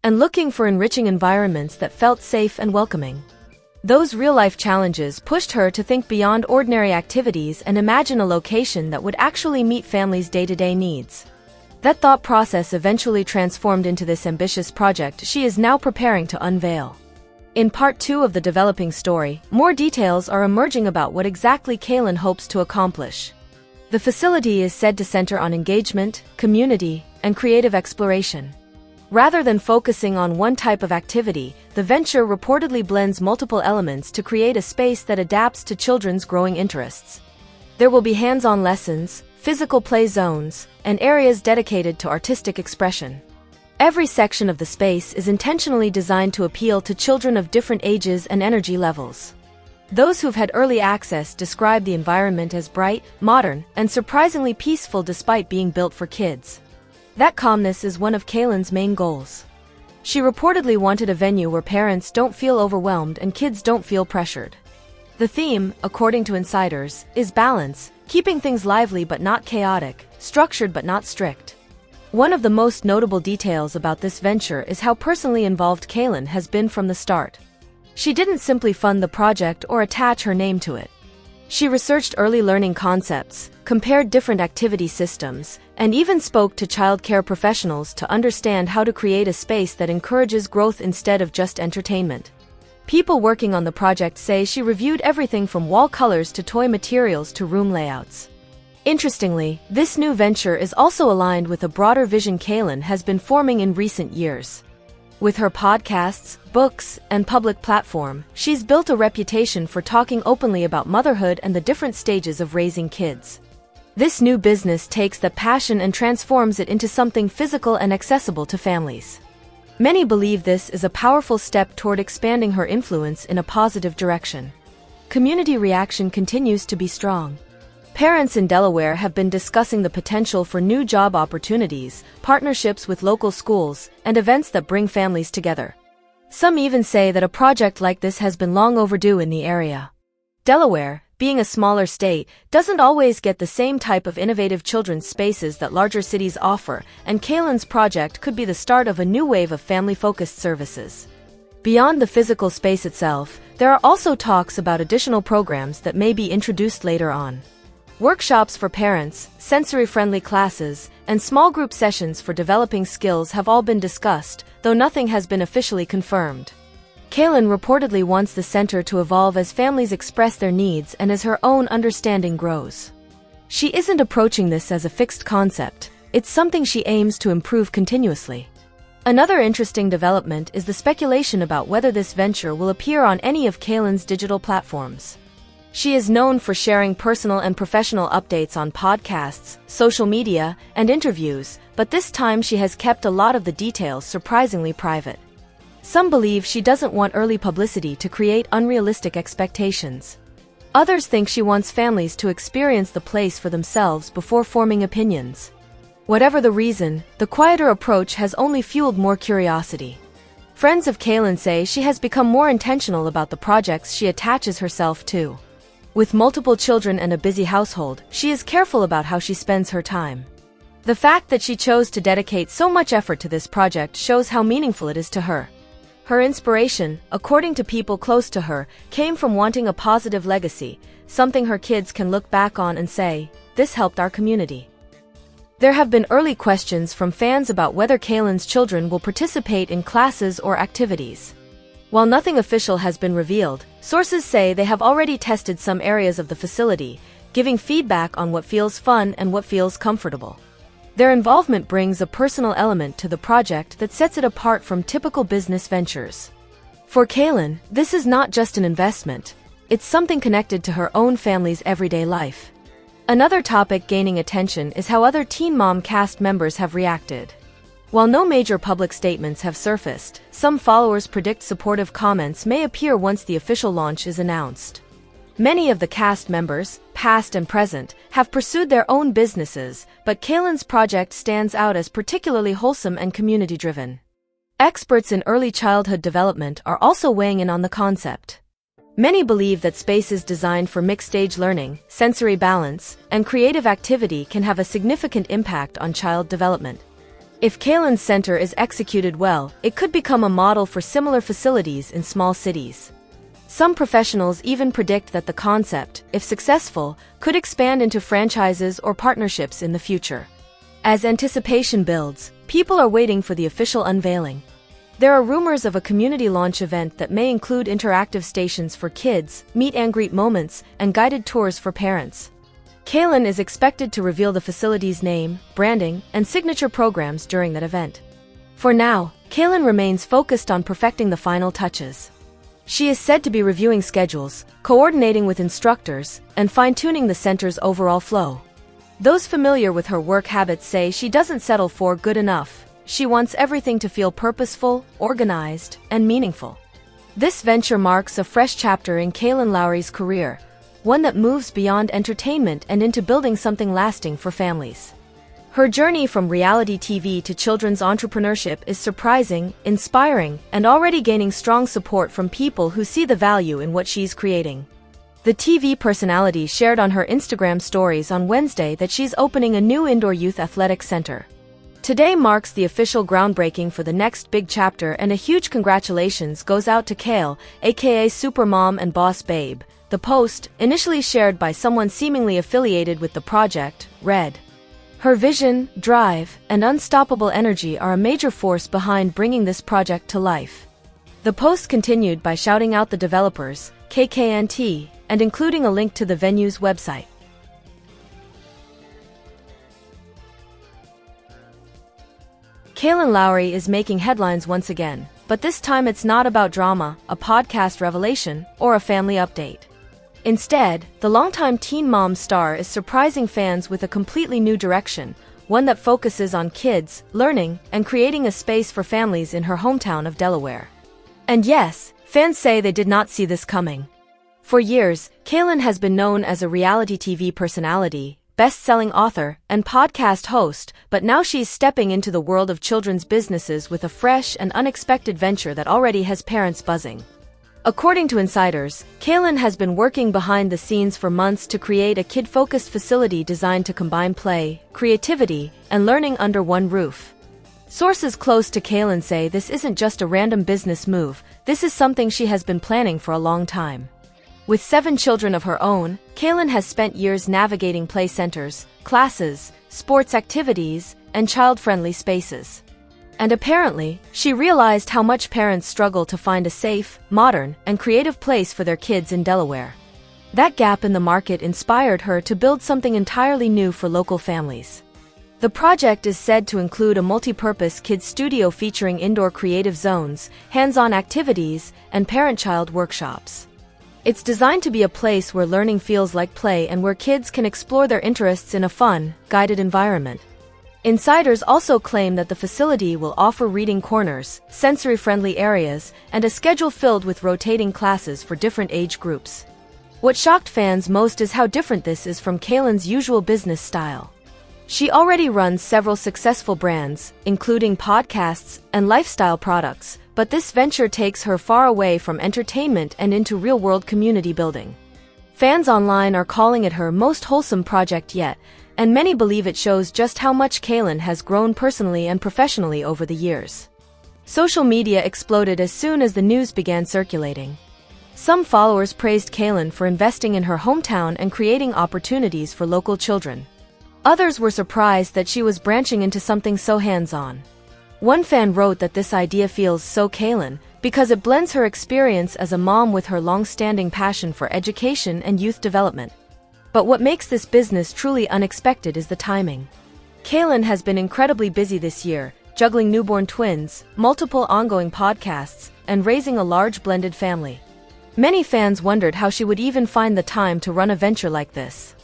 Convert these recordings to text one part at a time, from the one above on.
and looking for enriching environments that felt safe and welcoming. Those real-life challenges pushed her to think beyond ordinary activities and imagine a location that would actually meet families' day-to-day needs. That thought process eventually transformed into this ambitious project she is now preparing to unveil. In part 2 of the developing story, more details are emerging about what exactly Kailyn hopes to accomplish. The facility is said to center on engagement, community, and creative exploration. Rather than focusing on one type of activity, the venture reportedly blends multiple elements to create a space that adapts to children's growing interests. There will be hands-on lessons, physical play zones, and areas dedicated to artistic expression. Every section of the space is intentionally designed to appeal to children of different ages and energy levels. Those who've had early access describe the environment as bright, modern, and surprisingly peaceful despite being built for kids. That calmness is one of Kailyn's main goals. She reportedly wanted a venue where parents don't feel overwhelmed and kids don't feel pressured. The theme, according to insiders, is balance, keeping things lively but not chaotic, structured but not strict. One of the most notable details about this venture is how personally involved Kailyn has been from the start. She didn't simply fund the project or attach her name to it. She researched early learning concepts, compared different activity systems, and even spoke to childcare professionals to understand how to create a space that encourages growth instead of just entertainment. People working on the project say she reviewed everything from wall colors to toy materials to room layouts. Interestingly, this new venture is also aligned with a broader vision Kailyn has been forming in recent years. With her podcasts, books, and public platform, she's built a reputation for talking openly about motherhood and the different stages of raising kids. This new business takes that passion and transforms it into something physical and accessible to families. Many believe this is a powerful step toward expanding her influence in a positive direction. Community reaction continues to be strong. Parents in Delaware have been discussing the potential for new job opportunities, partnerships with local schools, and events that bring families together. Some even say that a project like this has been long overdue in the area. Delaware, being a smaller state, doesn't always get the same type of innovative children's spaces that larger cities offer, and Kailyn's project could be the start of a new wave of family-focused services. Beyond the physical space itself, there are also talks about additional programs that may be introduced later on. Workshops for parents, sensory-friendly classes, and small group sessions for developing skills have all been discussed, though nothing has been officially confirmed. Kailyn reportedly wants the center to evolve as families express their needs and as her own understanding grows. She isn't approaching this as a fixed concept, it's something she aims to improve continuously. Another interesting development is the speculation about whether this venture will appear on any of Kailyn's digital platforms. She is known for sharing personal and professional updates on podcasts, social media, and interviews, but this time she has kept a lot of the details surprisingly private. Some believe she doesn't want early publicity to create unrealistic expectations. Others think she wants families to experience the place for themselves before forming opinions. Whatever the reason, the quieter approach has only fueled more curiosity. Friends of Kailyn say she has become more intentional about the projects she attaches herself to. With multiple children and a busy household, she is careful about how she spends her time. The fact that she chose to dedicate so much effort to this project shows how meaningful it is to her. Her inspiration, according to people close to her, came from wanting a positive legacy, something her kids can look back on and say, "This helped our community." There have been early questions from fans about whether Kailyn's children will participate in classes or activities. While nothing official has been revealed, sources say they have already tested some areas of the facility, giving feedback on what feels fun and what feels comfortable. Their involvement brings a personal element to the project that sets it apart from typical business ventures. For Kailyn, this is not just an investment, it's something connected to her own family's everyday life. Another topic gaining attention is how other Teen Mom cast members have reacted. While no major public statements have surfaced, some followers predict supportive comments may appear once the official launch is announced. Many of the cast members, past and present, have pursued their own businesses, but Kailyn's project stands out as particularly wholesome and community-driven. Experts in early childhood development are also weighing in on the concept. Many believe that spaces designed for mixed-age learning, sensory balance, and creative activity can have a significant impact on child development. If Kailyn's center is executed well, it could become a model for similar facilities in small cities. Some professionals even predict that the concept, if successful, could expand into franchises or partnerships in the future. As anticipation builds, people are waiting for the official unveiling. There are rumors of a community launch event that may include interactive stations for kids, meet-and-greet moments, and guided tours for parents. Kailyn is expected to reveal the facility's name, branding, and signature programs during that event. For now, Kailyn remains focused on perfecting the final touches. She is said to be reviewing schedules, coordinating with instructors, and fine-tuning the center's overall flow. Those familiar with her work habits say she doesn't settle for good enough. She wants everything to feel purposeful, organized, and meaningful. This venture marks a fresh chapter in Kailyn Lowry's career, one that moves beyond entertainment and into building something lasting for families. Her journey from reality TV to children's entrepreneurship is surprising, inspiring, and already gaining strong support from people who see the value in what she's creating. The TV personality shared on her Instagram stories on Wednesday that she's opening a new indoor youth athletic center. Today marks the official groundbreaking for the next big chapter, and a huge congratulations goes out to Kail, aka Supermom and Boss Babe. The post, initially shared by someone seemingly affiliated with the project, read, "Her vision, drive, and unstoppable energy are a major force behind bringing this project to life." The post continued by shouting out the developers, KKNT, and including a link to the venue's website. Kailyn Lowry is making headlines once again, but this time it's not about drama, a podcast revelation, or a family update. Instead, the longtime Teen Mom star is surprising fans with a completely new direction, one that focuses on kids, learning, and creating a space for families in her hometown of Delaware. And yes, fans say they did not see this coming. For years, Kailyn has been known as a reality TV personality, best-selling author, and podcast host, but now she's stepping into the world of children's businesses with a fresh and unexpected venture that already has parents buzzing. According to insiders, Kailyn has been working behind the scenes for months to create a kid-focused facility designed to combine play, creativity, and learning under one roof. Sources close to Kailyn say this isn't just a random business move, this is something she has been planning for a long time. With 7 children of her own, Kailyn has spent years navigating play centers, classes, sports activities, and child-friendly spaces. And apparently, she realized how much parents struggle to find a safe, modern, and creative place for their kids in Delaware. That gap in the market inspired her to build something entirely new for local families. The project is said to include a multi-purpose kids studio featuring indoor creative zones, hands-on activities, and parent-child workshops. It's designed to be a place where learning feels like play and where kids can explore their interests in a fun, guided environment. Insiders also claim that the facility will offer reading corners, sensory-friendly areas, and a schedule filled with rotating classes for different age groups. What shocked fans most is how different this is from Kailyn's usual business style. She already runs several successful brands, including podcasts and lifestyle products, but this venture takes her far away from entertainment and into real-world community building. Fans online are calling it her most wholesome project yet, and many believe it shows just how much Kailyn has grown personally and professionally over the years. Social media exploded as soon as the news began circulating. Some followers praised Kailyn for investing in her hometown and creating opportunities for local children. Others were surprised that she was branching into something so hands-on. One fan wrote that this idea feels so Kailyn because it blends her experience as a mom with her long-standing passion for education and youth development. But what makes this business truly unexpected is the timing. Kailyn has been incredibly busy this year, juggling newborn twins, multiple ongoing podcasts, and raising a large blended family. Many fans wondered how she would even find the time to run a venture like this.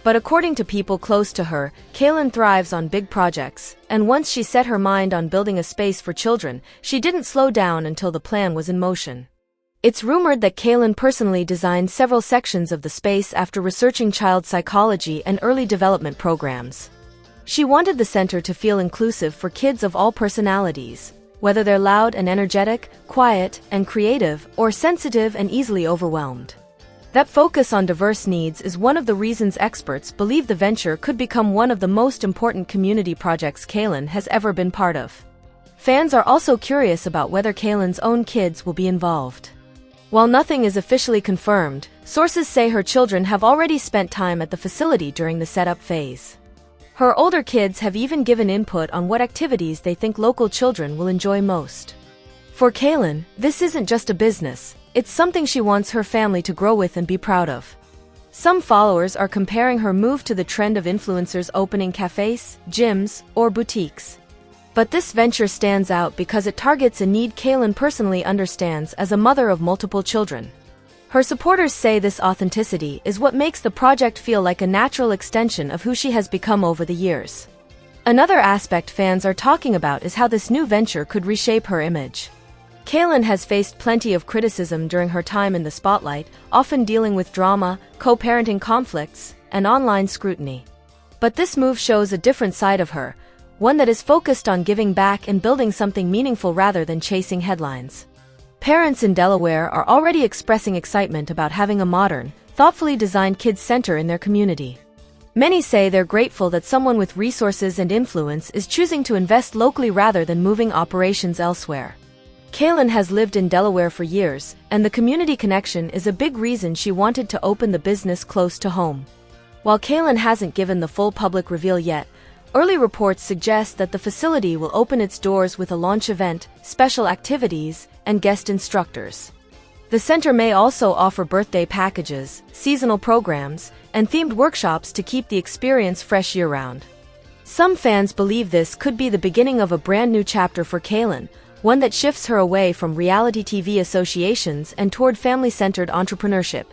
But according to people close to her, Kailyn thrives on big projects, and once she set her mind on building a space for children, she didn't slow down until the plan was in motion. It's rumored that Kailyn personally designed several sections of the space after researching child psychology and early development programs. She wanted the center to feel inclusive for kids of all personalities, whether they're loud and energetic, quiet and creative, or sensitive and easily overwhelmed. That focus on diverse needs is one of the reasons experts believe the venture could become one of the most important community projects Kailyn has ever been part of. Fans are also curious about whether Kailyn's own kids will be involved. While nothing is officially confirmed, sources say her children have already spent time at the facility during the setup phase. Her older kids have even given input on what activities they think local children will enjoy most. For Kailyn, this isn't just a business, it's something she wants her family to grow with and be proud of. Some followers are comparing her move to the trend of influencers opening cafes, gyms, or boutiques. But this venture stands out because it targets a need Kailyn personally understands as a mother of multiple children. Her supporters say this authenticity is what makes the project feel like a natural extension of who she has become over the years. Another aspect fans are talking about is how this new venture could reshape her image. Kailyn has faced plenty of criticism during her time in the spotlight, often dealing with drama, co-parenting conflicts, and online scrutiny. But this move shows a different side of her, one that is focused on giving back and building something meaningful rather than chasing headlines. Parents in Delaware are already expressing excitement about having a modern, thoughtfully designed kids center in their community. Many say they're grateful that someone with resources and influence is choosing to invest locally rather than moving operations elsewhere. Kailyn has lived in Delaware for years, and the community connection is a big reason she wanted to open the business close to home. While Kailyn hasn't given the full public reveal yet, early reports suggest that the facility will open its doors with a launch event, special activities, and guest instructors. The center may also offer birthday packages, seasonal programs, and themed workshops to keep the experience fresh year-round. Some fans believe this could be the beginning of a brand new chapter for Kailyn, one that shifts her away from reality TV associations and toward family-centered entrepreneurship.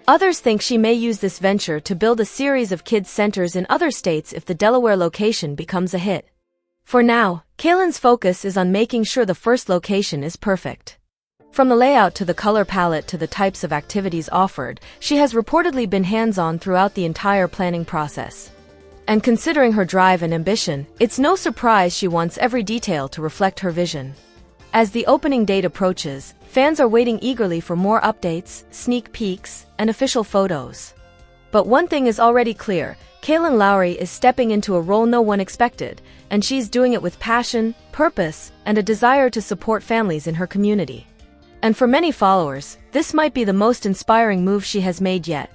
Others think she may use this venture to build a series of kids' centers in other states if the Delaware location becomes a hit. For now, Kailyn's focus is on making sure the first location is perfect. From the layout to the color palette to the types of activities offered, she has reportedly been hands-on throughout the entire planning process. And considering her drive and ambition, it's no surprise she wants every detail to reflect her vision. As the opening date approaches, fans are waiting eagerly for more updates, sneak peeks, and official photos. But one thing is already clear, Kailyn Lowry is stepping into a role no one expected, and she's doing it with passion, purpose, and a desire to support families in her community. And for many followers, this might be the most inspiring move she has made yet.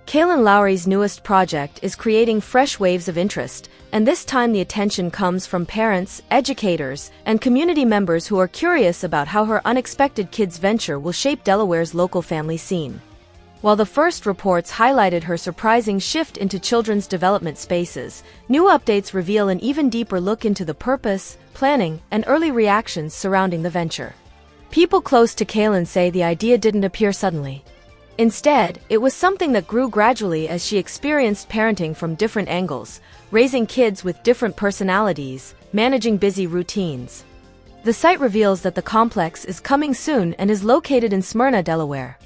Kailyn Lowry's newest project is creating fresh waves of interest, and this time the attention comes from parents, educators, and community members who are curious about how her unexpected kids venture will shape Delaware's local family scene. While the first reports highlighted her surprising shift into children's development spaces, new updates reveal an even deeper look into the purpose, planning, and early reactions surrounding the venture. People close to Kailyn say the idea didn't appear suddenly. Instead, it was something that grew gradually as she experienced parenting from different angles, raising kids with different personalities, managing busy routines. The site reveals that the complex is coming soon and is located in Smyrna, Delaware.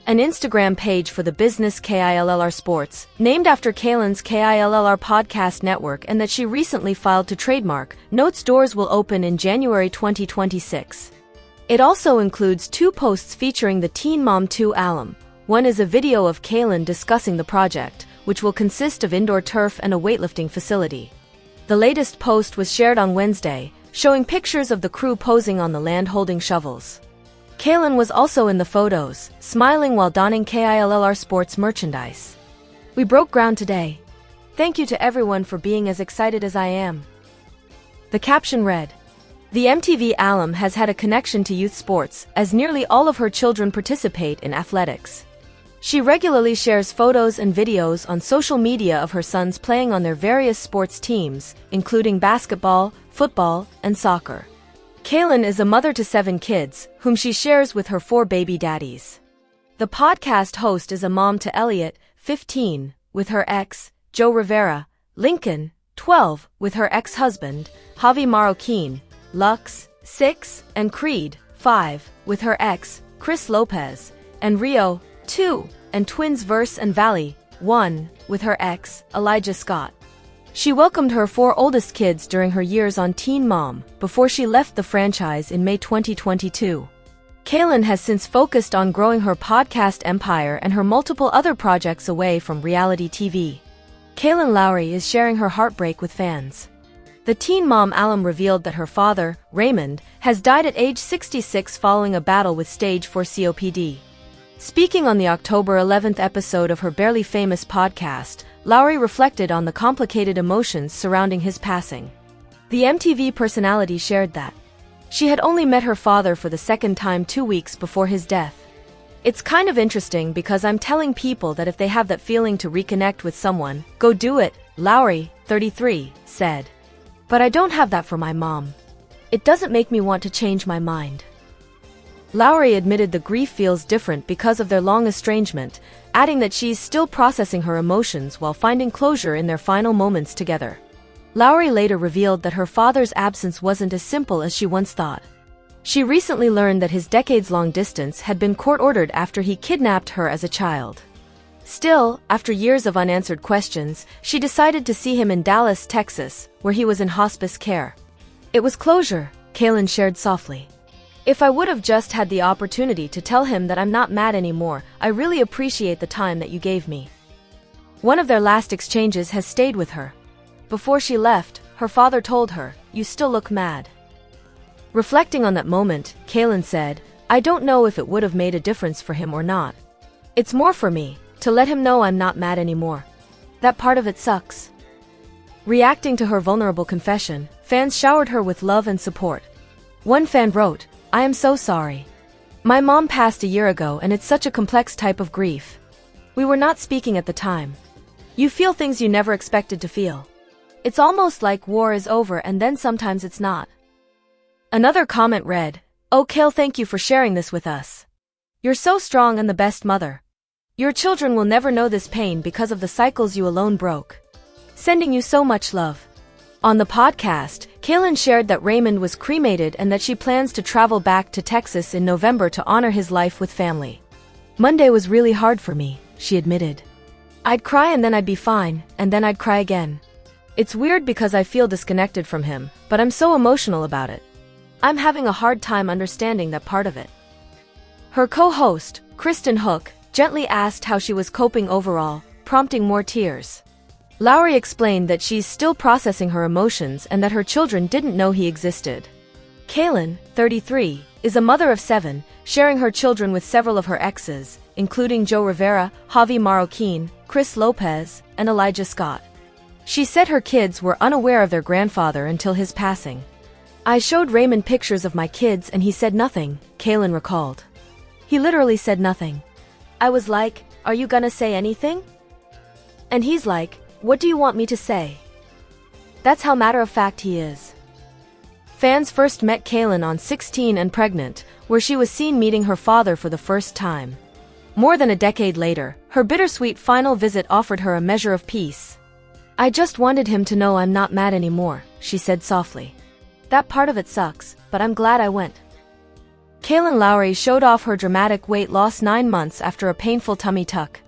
An Instagram page for the business KILLR Sports, named after Kailyn's KILLR podcast network and that she recently filed to trademark, notes doors will open in January 2026. It also includes 2 posts featuring the Teen Mom 2 alum. One is a video of Kailyn discussing the project, which will consist of indoor turf and a weightlifting facility. The latest post was shared on Wednesday, showing pictures of the crew posing on the land holding shovels. Kailyn was also in the photos, smiling while donning KILLR Sports merchandise. "We broke ground today. Thank you to everyone for being as excited as I am." The caption read, "The MTV alum has had a connection to youth sports, as nearly all of her children participate in athletics. She regularly shares photos and videos on social media of her sons playing on their various sports teams, including basketball, football, and soccer." Kailyn is a mother to 7 kids, whom she shares with her 4 baby daddies. The podcast host is a mom to Elliot, 15, with her ex, Joe Rivera, Lincoln, 12, with her ex-husband, Javi Marroquin, Lux, 6, and Creed, 5, with her ex, Chris Lopez, and Rio, 2, and twins Verse and Valley, 1, with her ex, Elijah Scott. She welcomed her 4 oldest kids during her years on Teen Mom, before she left the franchise in May 2022. Kailyn has since focused on growing her podcast empire and her multiple other projects away from reality TV. Kailyn Lowry is sharing her heartbreak with fans. The teen mom alum revealed that her father, Raymond, has died at age 66 following a battle with stage 4 COPD. Speaking on the October 11th episode of her Barely Famous podcast, Lowry reflected on the complicated emotions surrounding his passing. The MTV personality shared that she had only met her father for the second time 2 weeks before his death. "It's kind of interesting because I'm telling people that if they have that feeling to reconnect with someone, go do it," Lowry, 33, said. "But I don't have that for my mom. It doesn't make me want to change my mind." Lowry admitted the grief feels different because of their long estrangement, adding that she's still processing her emotions while finding closure in their final moments together. Lowry later revealed that her father's absence wasn't as simple as she once thought. She recently learned that his decades-long distance had been court-ordered after he kidnapped her as a child. Still, after years of unanswered questions, she decided to see him in Dallas, Texas, where he was in hospice care. "It was closure," Kailyn shared softly. "If I would have just had the opportunity to tell him that I'm not mad anymore, I really appreciate the time that you gave me." One of their last exchanges has stayed with her. Before she left, her father told her, "You still look mad." Reflecting on that moment, Kailyn said, "I don't know if it would have made a difference for him or not. It's more for me, to let him know I'm not mad anymore. That part of it sucks." Reacting to her vulnerable confession, fans showered her with love and support. One fan wrote, "I am so sorry. My mom passed a year ago and it's such a complex type of grief. We were not speaking at the time. You feel things you never expected to feel. It's almost like war is over and then sometimes it's not." Another comment read, "Oh Kail, thank you for sharing this with us. You're so strong and the best mother. Your children will never know this pain because of the cycles you alone broke. Sending you so much love." On the podcast, Kailyn shared that Raymond was cremated and that she plans to travel back to Texas in November to honor his life with family. "Monday was really hard for me," she admitted. "I'd cry and then I'd be fine, and then I'd cry again. It's weird because I feel disconnected from him, but I'm so emotional about it. I'm having a hard time understanding that part of it." Her co-host, Kristen Hook, gently asked how she was coping overall, prompting more tears. Lowry explained that she's still processing her emotions and that her children didn't know he existed. Kailyn, 33, is a mother of 7, sharing her children with several of her exes, including Joe Rivera, Javi Marroquin, Chris Lopez, and Elijah Scott. She said her kids were unaware of their grandfather until his passing. "I showed Raymond pictures of my kids and he said nothing," Kailyn recalled. "He literally said nothing. I was like, 'Are you gonna say anything?' And he's like, 'What do you want me to say?' That's how matter-of-fact he is." Fans first met Kailyn on 16 and Pregnant, where she was seen meeting her father for the first time. More than a decade later, her bittersweet final visit offered her a measure of peace. "I just wanted him to know I'm not mad anymore," she said softly. "That part of it sucks, but I'm glad I went." Kailyn Lowry showed off her dramatic weight loss 9 months after a painful tummy tuck.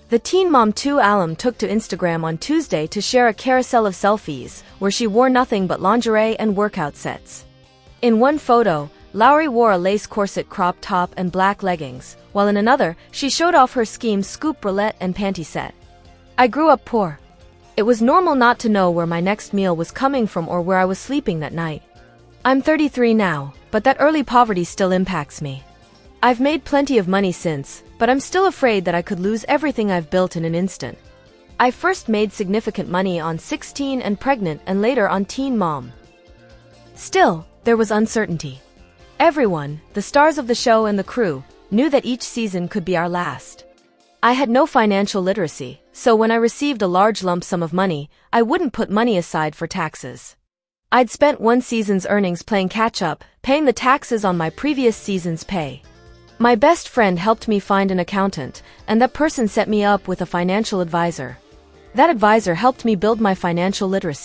The Teen Mom 2 alum took to Instagram on Tuesday to share a carousel of selfies, where she wore nothing but lingerie and workout sets. In one photo, Lowry wore a lace corset crop top and black leggings, while in another, she showed off her Scheme scoop bralette and panty set. "I grew up poor. It was normal not to know where my next meal was coming from or where I was sleeping that night. I'm 33 now, but that early poverty still impacts me. I've made plenty of money since, but I'm still afraid that I could lose everything I've built in an instant. I first made significant money on 16 and Pregnant and later on Teen Mom. Still, there was uncertainty. Everyone, the stars of the show and the crew, knew that each season could be our last. I had no financial literacy, so when I received a large lump sum of money, I wouldn't put money aside for taxes. I'd spent one season's earnings playing catch-up, paying the taxes on my previous season's pay. My best friend helped me find an accountant, and that person set me up with a financial advisor. That advisor helped me build my financial literacy.